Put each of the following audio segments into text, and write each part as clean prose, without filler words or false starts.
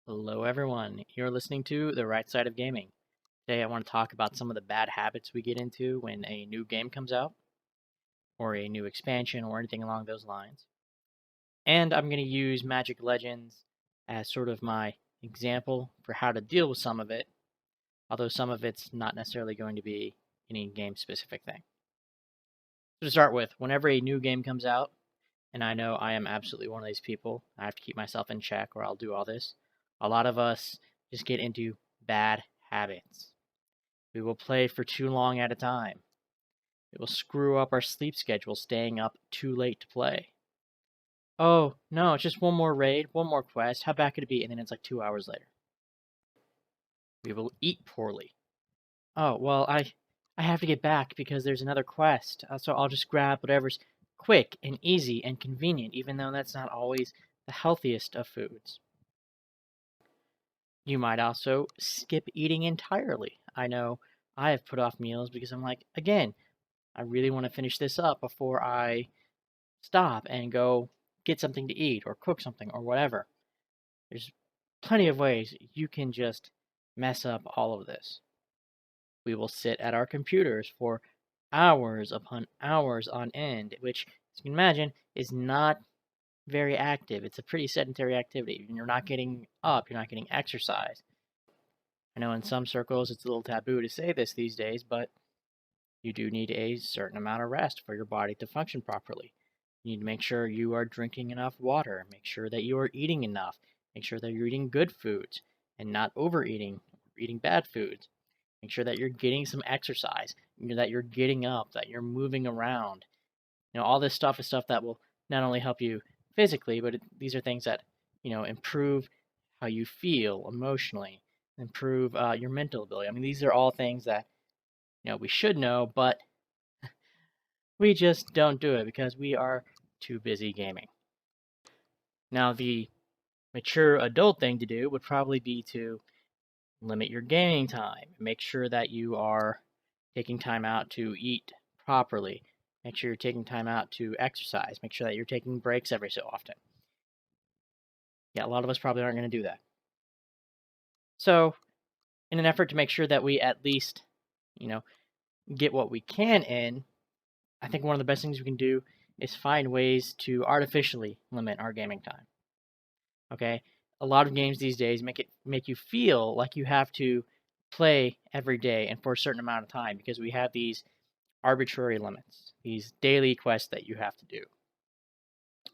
Hello, everyone. You're listening to The Right Side of Gaming. Today, I want to talk about some of the bad habits we get into when a new game comes out, or a new expansion, or anything along those lines. And I'm going to use Magic Legends as sort of my example for how to deal with some of it, although some of it's not necessarily going to be any game specific thing. So, to start with, whenever a new game comes out, and I know I am absolutely one of these people, I have to keep myself in check or I'll do all this. A lot of us just get into bad habits. We will play for too long at a time. It will screw up our sleep schedule staying up too late to play. Oh, no, it's just one more raid, one more quest. How bad could it be? And then it's like 2 hours later. We will eat poorly. Oh, well, I have to get back because there's another quest. So I'll just grab whatever's quick and easy and convenient, even though that's not always the healthiest of foods. You might also skip eating entirely. I know I have put off meals because I'm like, again, I really want to finish this up before I stop and go get something to eat or cook something or whatever. There's plenty of ways you can just mess up all of this. We will sit at our computers for hours upon hours on end, which, as you can imagine, is not very active. It's a pretty sedentary activity. You're not getting up, you're not getting exercise. I know in some circles it's a little taboo to say this these days, but you do need a certain amount of rest for your body to function properly. You need to make sure you are drinking enough water, make sure that you are eating enough, make sure that you're eating good foods and not overeating, eating bad foods. Make sure that you're getting some exercise, that you're getting up, that you're moving around. All this stuff is stuff that will not only help you physically, but these are things that, improve how you feel emotionally, improve your mental ability. I mean, these are all things that, we should know, but we just don't do it because we are too busy gaming. Now, the mature adult thing to do would probably be to limit your gaming time. Make sure that you are taking time out to eat properly. Make sure you're taking time out to exercise. Make sure that you're taking breaks every so often. Yeah, a lot of us probably aren't going to do that. So, in an effort to make sure that we at least, get what we can in, I think one of the best things we can do is find ways to artificially limit our gaming time. Okay? A lot of games these days make you feel like you have to play every day and for a certain amount of time because we have these arbitrary limits, these daily quests that you have to do,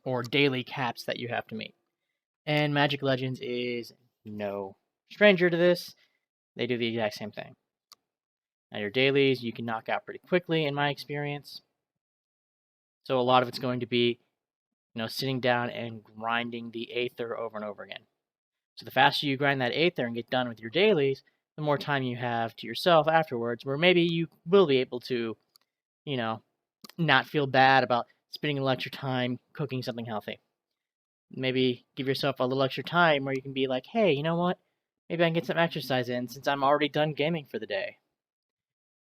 or daily caps that you have to meet. And Magic Legends is no stranger to this. They do the exact same thing. Now, your dailies you can knock out pretty quickly, in my experience. So a lot of it's going to be, sitting down and grinding the Aether over and over again. So the faster you grind that Aether and get done with your dailies, the more time you have to yourself afterwards, where maybe you will be able to, not feel bad about spending a little extra time cooking something healthy. Maybe give yourself a little extra time where you can be like, hey, you know what? Maybe I can get some exercise in since I'm already done gaming for the day.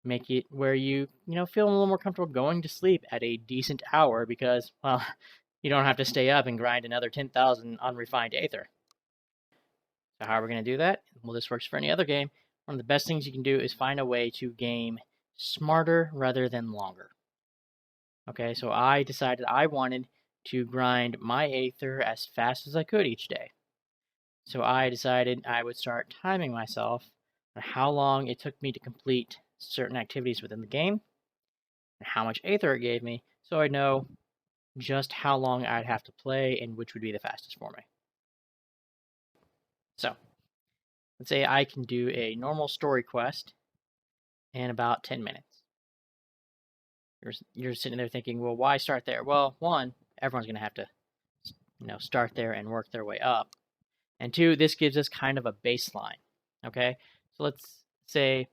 Make it where you feel a little more comfortable going to sleep at a decent hour because, well, you don't have to stay up and grind another 10,000 unrefined Aether. So how are we going to do that? Well, this works for any other game. One of the best things you can do is find a way to game smarter rather than longer. Okay, so I decided I wanted to grind my Aether as fast as I could each day. So I decided I would start timing myself on how long it took me to complete certain activities within the game and how much Aether it gave me so I'd know just how long I'd have to play and which would be the fastest for me. So, let's say I can do a normal story quest in about 10 minutes. You're sitting there thinking, well, why start there? Well, one, everyone's going to have to, start there and work their way up. And two, this gives us kind of a baseline. Okay, so let's say,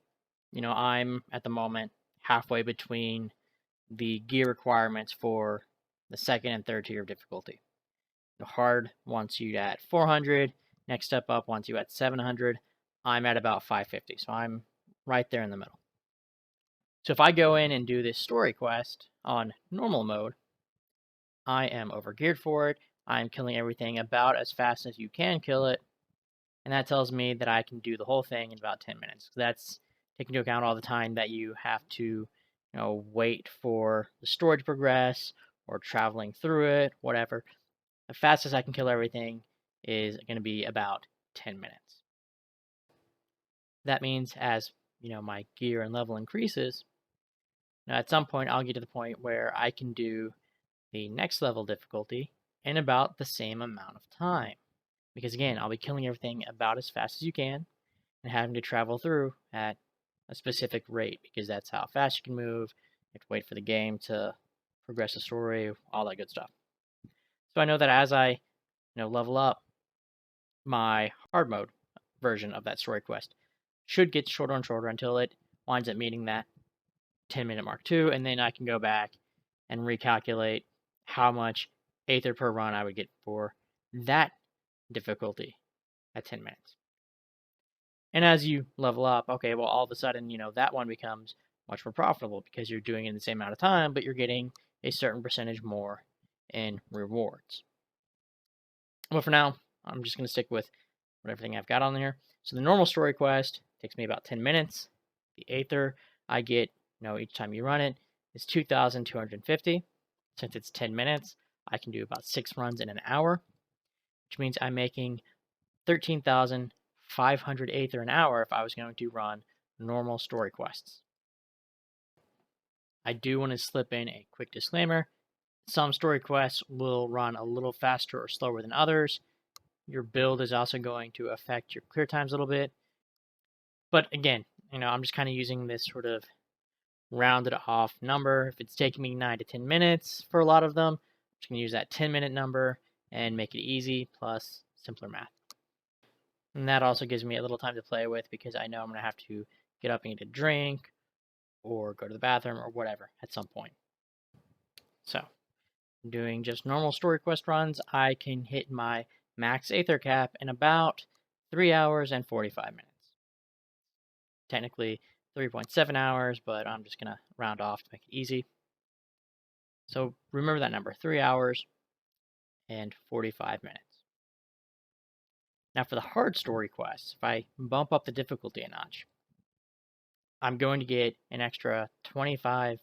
I'm at the moment halfway between the gear requirements for the second and third tier of difficulty. The hard wants you at 400. Next step up wants you at 700. I'm at about 550, so I'm right there in the middle. So if I go in and do this story quest on normal mode, I am overgeared for it. I'm killing everything about as fast as you can kill it. and that tells me that I can do the whole thing in about 10 minutes. That's taking into account all the time that you have to, wait for the story to progress or traveling through it, whatever. The fastest I can kill everything is going to be about 10 minutes. That means as, my gear and level increases, at some point I'll get to the point where I can do the next level difficulty in about the same amount of time. Because again, I'll be killing everything about as fast as you can and having to travel through at a specific rate because that's how fast you can move. You have to wait for the game to progress the story, all that good stuff. So I know that as I, level up, my hard mode version of that story quest should get shorter and shorter until it winds up meeting that 10-minute mark too, and then I can go back and recalculate how much Aether per run I would get for that difficulty at 10 minutes. And as you level up, okay, well, all of a sudden, that one becomes much more profitable because you're doing it in the same amount of time, but you're getting a certain percentage more in rewards. Well, for now, I'm just going to stick with everything I've got on there. So the normal story quest takes me about 10 minutes. The Aether I get, each time you run it is 2,250. Since it's 10 minutes, I can do about 6 runs in an hour, which means I'm making 13,500 Aether an hour if I was going to run normal story quests. I do want to slip in a quick disclaimer. Some story quests will run a little faster or slower than others. Your build is also going to affect your clear times a little bit. But again, I'm just kind of using this sort of rounded off number. If it's taking me 9 to 10 minutes for a lot of them, I'm just going to use that 10-minute number and make it easy plus simpler math. And that also gives me a little time to play with because I know I'm going to have to get up and get a drink or go to the bathroom or whatever at some point. So, doing just normal story quest runs, I can hit my max Aether cap in about 3 hours and 45 minutes. Technically 3.7 hours, but I'm just going to round off to make it easy. So remember that number, 3 hours and 45 minutes. Now for the hard story quests, if I bump up the difficulty a notch, I'm going to get an extra 25%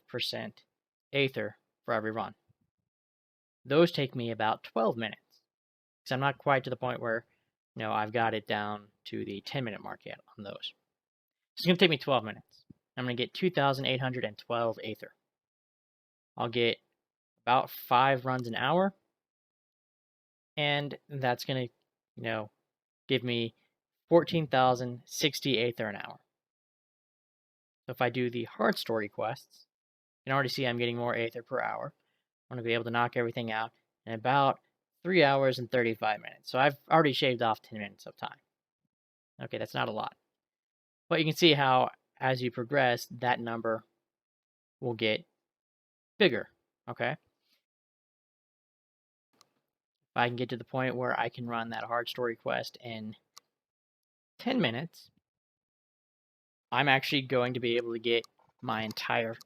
Aether for every run. Those take me about 12 minutes. Because I'm not quite to the point where, I've got it down to the 10-minute mark yet on those. So it's going to take me 12 minutes. I'm going to get 2,812 Aether. I'll get about 5 runs an hour. And that's going to, give me 14,060 Aether an hour. So if I do the hard story quests, you can already see I'm getting more Aether per hour. I'm going to be able to knock everything out in about 3 hours and 35 minutes. So I've already shaved off 10 minutes of time. Okay, that's not a lot. But you can see how, as you progress, that number will get bigger, okay? If I can get to the point where I can run that hard story quest in 10 minutes, I'm actually going to be able to get my entire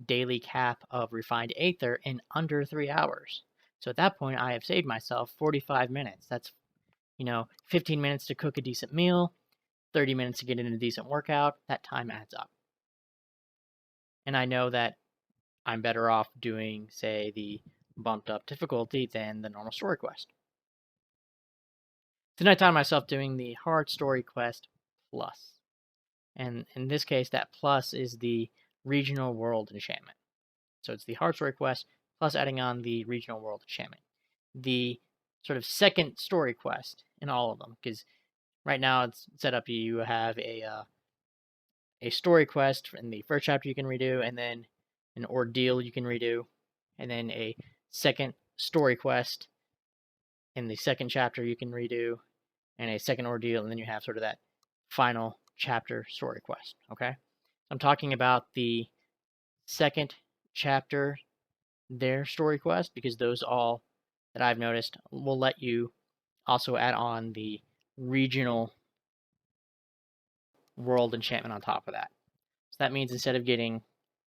daily cap of refined Aether in under 3 hours. So at that point, I have saved myself 45 minutes. That's, 15 minutes to cook a decent meal, 30 minutes to get in a decent workout. That time adds up. And I know that I'm better off doing, say, the bumped up difficulty than the normal story quest. Then I found myself doing the hard story quest plus. And in this case, that plus is the regional world enchantment. So it's the hard story quest plus adding on the regional world enchantment. The sort of second story quest in all of them, because right now it's set up you have a story quest in the first chapter you can redo, and then an ordeal you can redo, and then a second story quest in the second chapter you can redo, and a second ordeal, and then you have sort of that final chapter story quest, okay? I'm talking about the second chapter, their story quest, because those all that I've noticed will let you also add on the regional world enchantment on top of that. So that means instead of getting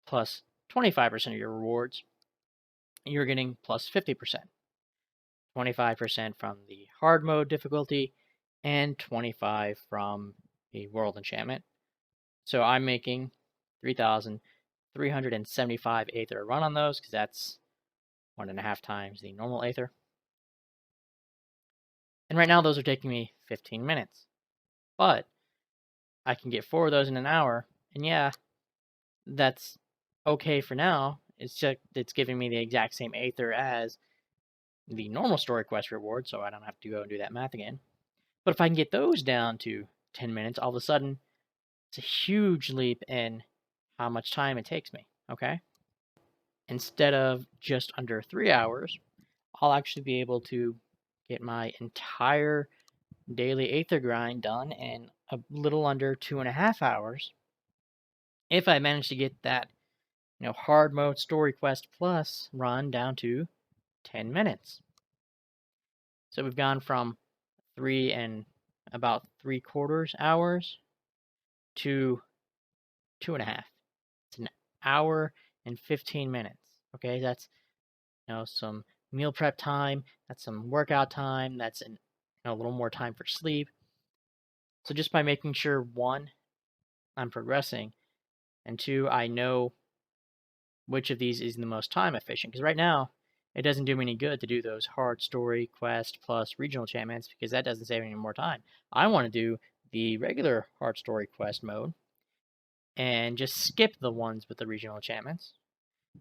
plus 25% of your rewards, you're getting plus 50%. 25% from the hard mode difficulty, and 25 from the World Enchantment. So I'm making 3,375 Aether a run on those, because that's 1.5 times the normal Aether. And right now those are taking me 15 minutes. But I can get 4 of those in an hour, and yeah, that's okay for now. It's just it's giving me the exact same Aether as the normal story quest reward, so I don't have to go and do that math again. But if I can get those down to 10 minutes, all of a sudden, it's a huge leap in how much time it takes me, okay? Instead of just under 3 hours, I'll actually be able to get my entire daily Aether grind done in a little under 2.5 hours if I manage to get that hard mode story quest plus run down to 10 minutes. So we've gone from 3 and about 3/4 hours to 2.5. It's an hour and 15 minutes. Okay, that's some meal prep time, that's some workout time, that's a little more time for sleep. So just by making sure, one, I'm progressing, and two, I know which of these is the most time efficient. Because right now, it doesn't do me any good to do those hard story quest plus regional enchantments, because that doesn't save any more time. I want to do the regular hard story quest mode and just skip the ones with the regional enchantments,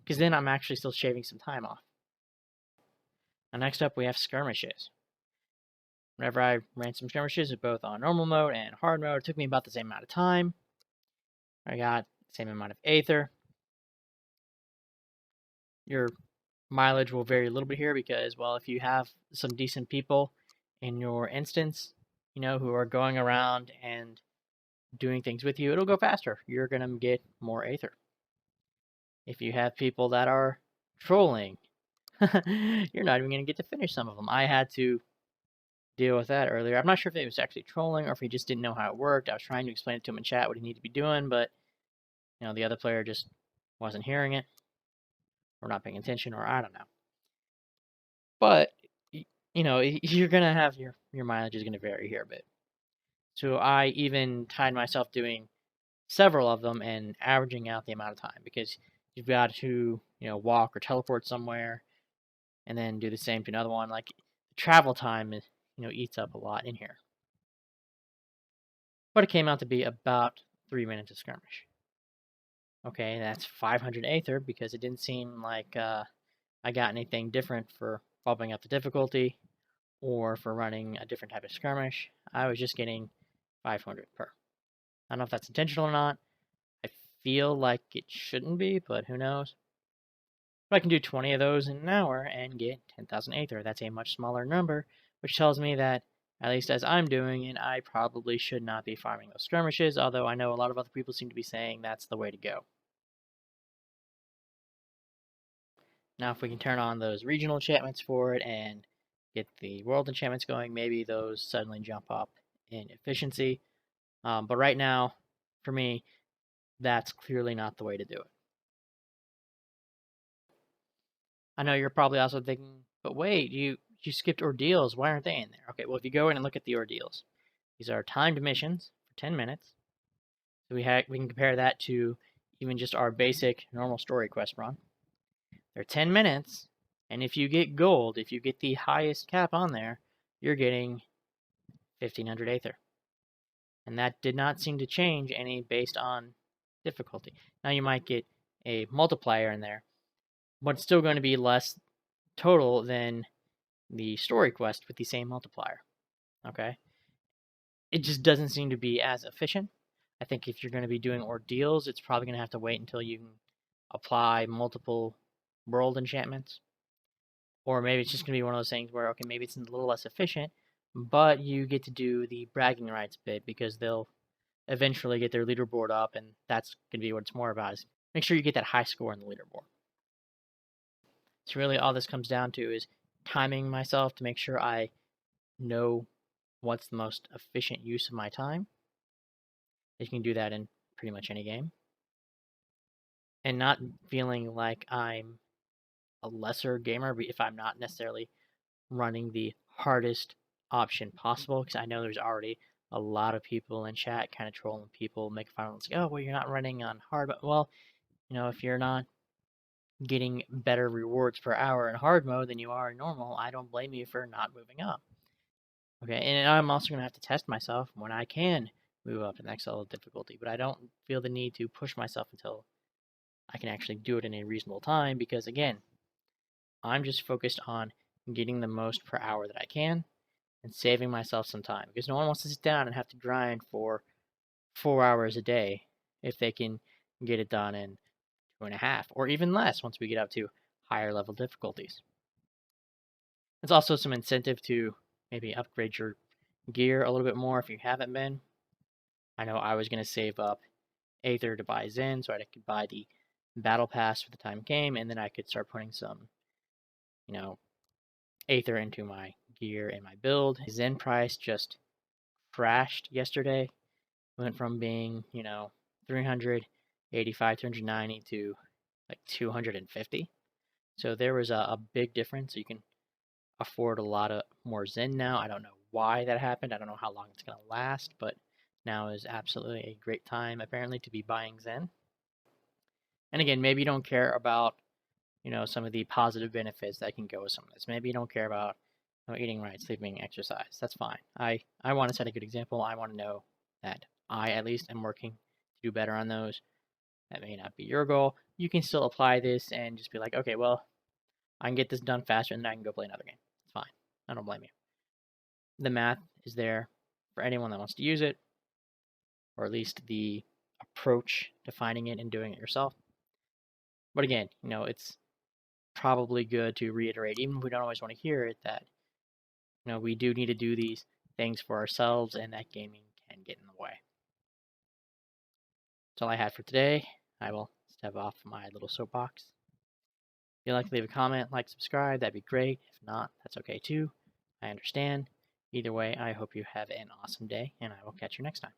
because then I'm actually still shaving some time off. Now next up we have skirmishes. Whenever I ran some skirmishes, both on normal mode and hard mode, it took me about the same amount of time. I got the same amount of Aether. Your mileage will vary a little bit here because, well, if you have some decent people in your instance, who are going around and doing things with you, it'll go faster. You're going to get more Aether. If you have people that are trolling, you're not even going to get to finish some of them. I had to deal with that earlier. I'm not sure if it was actually trolling or if he just didn't know how it worked. I was trying to explain it to him in chat what he needed to be doing, but the other player just wasn't hearing it or not paying attention, or I don't know. But you're gonna have your mileage is gonna vary here a bit. So I even timed myself doing several of them and averaging out the amount of time, because you've got to walk or teleport somewhere and then do the same to another one. Like, travel time is eats up a lot in here. But it came out to be about 3 minutes of skirmish. Okay, that's 500 Aether, because it didn't seem like I got anything different for bumping up the difficulty or for running a different type of skirmish. I was just getting 500 per. I don't know if that's intentional or not. I feel like it shouldn't be, but who knows. But I can do 20 of those in an hour and get 10,000 Aether. That's a much smaller number, which tells me that, at least as I'm doing it, I probably should not be farming those skirmishes, although I know a lot of other people seem to be saying that's the way to go. Now if we can turn on those regional enchantments for it and get the world enchantments going, maybe those suddenly jump up in efficiency. But right now, for me, that's clearly not the way to do it. I know you're probably also thinking, but wait, you skipped ordeals. Why aren't they in there? Okay, well, if you go in and look at the ordeals, these are timed missions for 10 minutes. So we can compare that to even just our basic normal story quest run. They're 10 minutes, and if you get gold, if you get the highest cap on there, you're getting 1,500 Aether. And that did not seem to change any based on difficulty. Now you might get a multiplier in there, but it's still going to be less total than the story quest with the same multiplier. Okay? It just doesn't seem to be as efficient. I think if you're going to be doing ordeals, it's probably going to have to wait until you can apply multiple world enchantments. Or maybe it's just going to be one of those things where, okay, maybe it's a little less efficient, but you get to do the bragging rights bit, because they'll eventually get their leaderboard up, and that's going to be what it's more about, is make sure you get that high score in the leaderboard. So really all this comes down to is timing myself to make sure I know what's the most efficient use of my time. You can do that in pretty much any game. And not feeling like I'm a lesser gamer if I'm not necessarily running the hardest option possible, because I know there's already a lot of people in chat kind of trolling people, making fun of it's like, oh, well, you're not running on hard, but well, if you're not getting better rewards per hour in hard mode than you are in normal, I don't blame you for not moving up. Okay, and I'm also going to have to test myself when I can move up to the next level of difficulty, but I don't feel the need to push myself until I can actually do it in a reasonable time because, again, I'm just focused on getting the most per hour that I can and saving myself some time because no one wants to sit down and have to grind for 4 hours a day if they can get it done in 2.5 or even less once we get up to higher level difficulties. It's also some incentive to maybe upgrade your gear a little bit more if you haven't been. I know I was going to save up Aether to buy Zen so I could buy the Battle Pass for the time came, and then I could start putting some, you know, Aether into my gear and my build. Zen price just crashed yesterday. Went from being, 385, 390 to like 250. So there was a big difference. So you can afford a lot of more Zen now. I don't know why that happened. I don't know how long it's going to last, but now is absolutely a great time apparently to be buying Zen. And again, maybe you don't care about, some of the positive benefits that can go with some of this. Maybe you don't care about eating right, sleeping, exercise. That's fine. I want to set a good example. I want to know that I at least am working to do better on those. That may not be your goal. You can still apply this and just be like, okay, well, I can get this done faster and then I can go play another game. It's fine. I don't blame you. The math is there for anyone that wants to use it, or at least the approach to finding it and doing it yourself. But again, it's probably good to reiterate, even if we don't always want to hear it, that we do need to do these things for ourselves, and that gaming can get in the way. That's all I had for today. I will step off my little soapbox. If you'd like to leave a comment, like, subscribe, that'd be great. If not, that's okay too. I understand. Either way, I hope you have an awesome day, and I will catch you next time.